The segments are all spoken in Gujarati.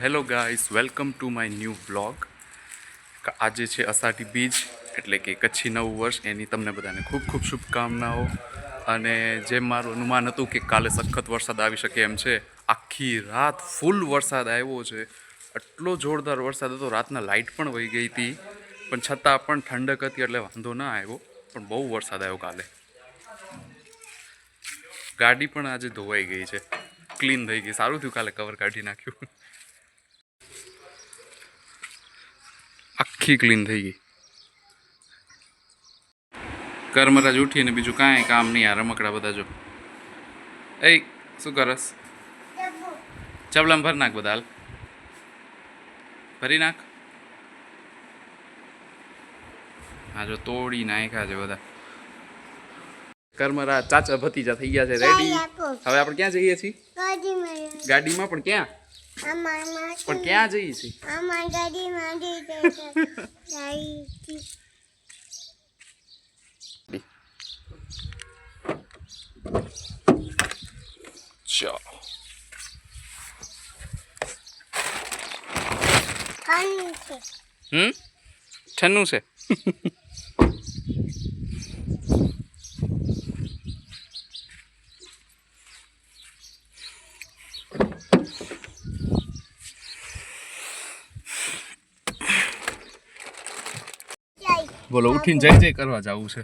Hello guys, welcome to my new vlog. આજે છે અષાઢી બીજ એટલે કે કચ્છી નવું વર્ષ. એની તમને બધાને ખૂબ ખૂબ શુભકામનાઓ. અને જેમ મારું અનુમાન હતું કે કાલે સખત વરસાદ આવી શકે એમ છે, આખી રાત ફૂલ વરસાદ આવ્યો છે. એટલો જોરદાર વરસાદ હતો, રાતના લાઇટ પણ વહી ગઈ હતી, પણ છતાં પણ ઠંડક હતી એટલે વાંધો ના આવ્યો. પણ બહુ વરસાદ આવ્યો કાલે. ગાડી પણ આજે ધોવાઈ ગઈ છે, ક્લીન થઈ ગઈ. સારું થયું કાલે કવર કાઢી નાખ્યું, આખી ક્લીન થઈ ગઈ. કરમરાજ ઉઠીને બીજું કાંઈ કામ નહીં. આ રમકડા બધા જો. એ શું કરસ? ચબલામાં ભરી નાખ બધા, હાલ ભરી નાખ. હા જો તોડી નાખ્યા છે બધા. કરમરાજ ચાચા ભતીજા થઈ ગયા છે રેડી. હવે આપણે ક્યાં જઈએ છીએ? ગાડીમાં. પણ ક્યાં? પણ ક્યાં જઈએ છીએ? ચાલો. ઠન્નું છે. બોલો, ઉઠીને જય જય કરવા જવું છે.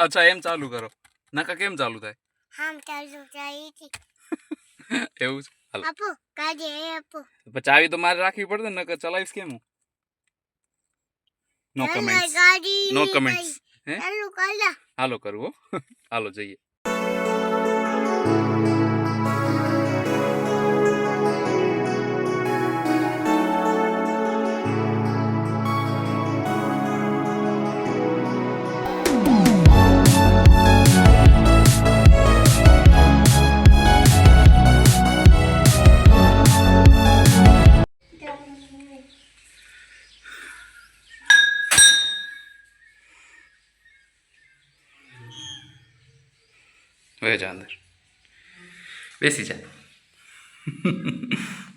અચ્છા, એમ ચાલુ કરો. નકા કેમ ચાલુ થાય? એવું છે. ચાવી તો મારે રાખવી પડે ને, નકર ચલાવીશ કેમ હું? નો કમેન્ટ્સ, નો કમેન્ટ્સ. હાલો કરવો. હાલો જઈએ. હવે જા અંદર બેસી જા.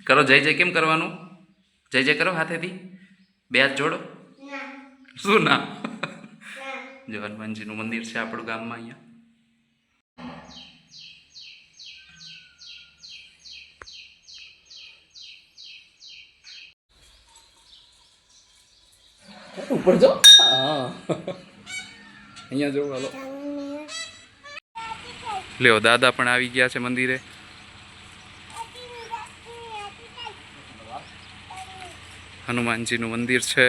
કરો જય જય. કેમ કરવાનું? જય જય કરો હાથેથી. બે હાથ જોડો. શું ના? જો હનુમાનજીનું મંદિર છે આપણું ગામમાં અહીંયા. ઉપર જો. હા, અહીંયા જો. હાલો લ્યો, દાદા પણ આવી ગયા છે મંદિરે. હનુમાનજીનું મંદિર છે.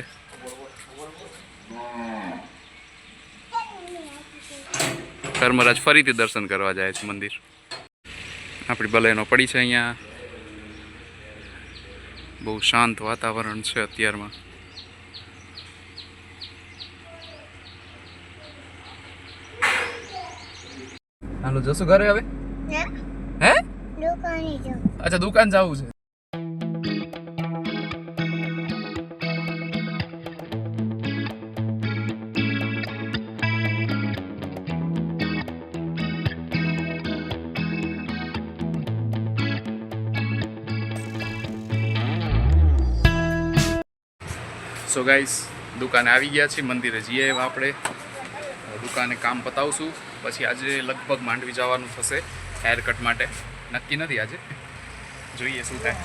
કરમરાજ ફરીથી દર્શન કરવા જાય છે મંદિર. આપણી બલેનો પડી છે અહીંયા. બહુ શાંત વાતાવરણ છે અત્યારમાં. હાલો જશું ઘરે હવે. હે? અચ્છા, દુકાન જવું છે. સો ગાઈસ, દુકાને આવી ગયા છીએ, મંદિરે જઈએ આપણે. દુકાને કામ પતાવશું, પછી આજે લગભગ માંડવી જવાનું થશે હેર કટ માટે. નક્કી નથી આજે, જોઈએ શું થાય.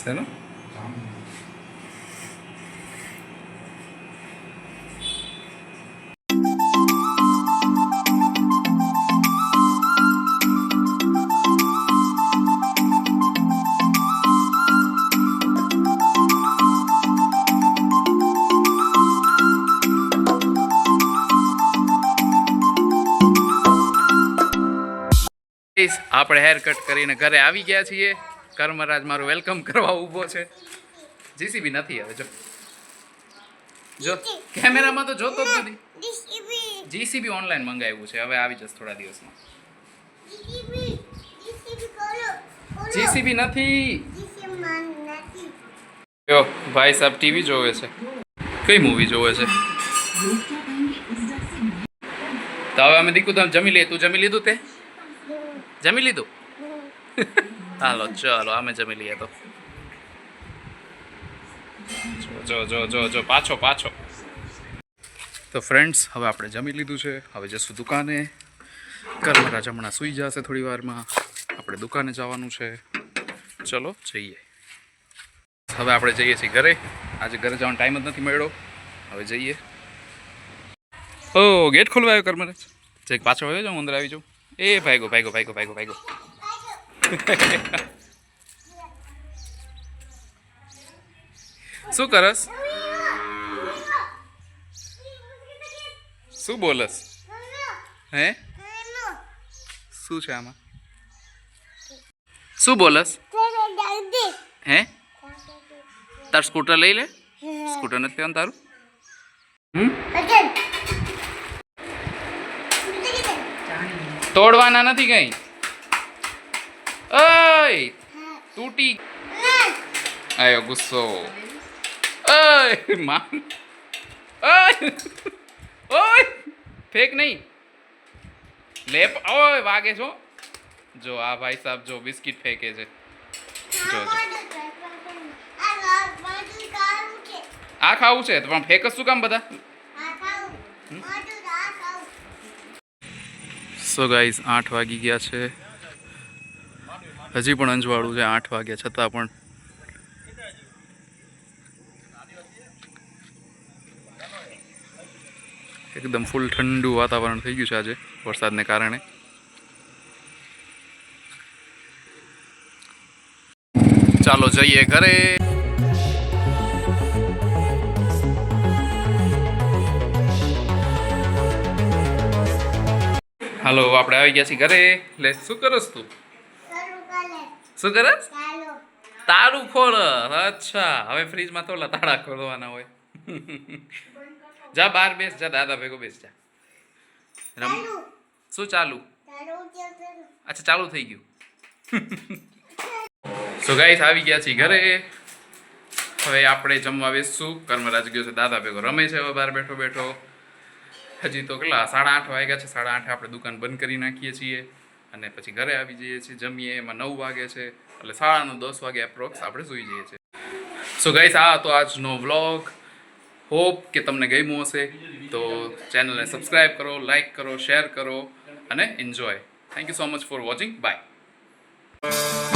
શેનું? આપણે હેર કટ કરીને ઘરે આવી ગયા છીએ. કર્મરાજ મારું વેલકમ કરવા ઊભો છે. જીસીબી નથી હવે જો. જો કેમેરામાં તો જોતો જ નથી. જીસીબી ઓનલાઈન મંગાવ્યું છે, હવે આવી જશે થોડા દિવસમાં. જીસીબી નથી. યો ભાઈ સાહેબ ટીવી જોવે છે. કઈ મૂવી જોવે છે? તો હવે અમે દીકું તમે જમી લઈએ. તું જમી લીધું? તે જમી લીધું? હાલો ચાલો અમે જમી લઈએ. તો જો જો જો જો પાછો પાછો. તો ફ્રેન્ડ્સ હવે આપણે જમી લીધું છે, હવે જશું દુકાને. કર્મરાજ હમણાં સૂઈ જશે થોડી વારમાં, આપણે દુકાને જવાનું છે. ચલો જઈએ. હવે આપણે જઈએ છીએ ઘરે. આજે ઘરે જવાનો ટાઈમ જ નથી મળ્યો, હવે જઈએ. ઓ ગેટ ખોલવા આવ્યો કર્મરાજ. જે પાછો આવ્યો જાઉં, અંદર આવી જાઉં. એ ભાઈગો ભાઈગો ભાઈગો ભાઈગો ભાઈગો. શું કરસ? શું બોલસ? હે શું છે આમાં? શું બોલસ? હે તાર સ્કૂટર લઈ લે. સ્કૂટર નથી લેવાનું તારું? તોડવાના નથી કઈ. ઓય તૂટી આયો ગુસ્સો. ઓય માન. ઓય ઓય ફેક નહીં. લેપ. ઓય વાગે છો. જો આ ભાઈ સાહેબ જો બિસ્કિટ ફેંકે છે. જો આ ખાવું છે તો પણ ફેંકસ શું કામ બધા? સો ગાઈઝ 8 વાગી ગયા છે. હજી પણ અંજવાળું છે. 8 વાગ્યા છતાં પણ એકદમ ફૂલ ઠંડુ વાતાવરણ થઈ ગયું છે આજે વરસાદને કારણે. ચાલો જઈએ ઘરે. હાલો આપણે આવી ગયા છીએ ઘરે. લે શું કરસ તું? શું કરસ? તાળું ખોલ. અચ્છા હવે ફ્રીજમાં તો તાળા ખોલવાના હોય. જા બહાર બેસ. જા દાદા ભેગો બેસ. જા રમ. શું ચાલુ? અચ્છા ચાલુ થઈ ગયું. સો ગાઈસ આવી ગયા છીએ ઘરે. હવે આપણે જમવા બેસશું. કર્મરાજ ગયો છે દાદા ભેગો રમે છે હવે બહાર બેઠો બેઠો. હજી તો કેટલા 8:30 વાગ્યા છે. 8:30 આપણે દુકાન બંધ કરી નાખીએ છીએ અને પછી ઘરે આવી જઈએ છીએ. જમીએ એમાં 9 વાગે છે એટલે 9:30 વાગે એપ્રોક્સ આપણે સૂઈ જઈએ છીએ. સો ગાઈસ આ તો આજનો વ્લોગ. હોપ કે તમને ગમ્યું હશે. તો ચેનલને સબસ્ક્રાઈબ કરો, લાઈક કરો, શેર કરો અને enjoy. Thank you so much for watching. By.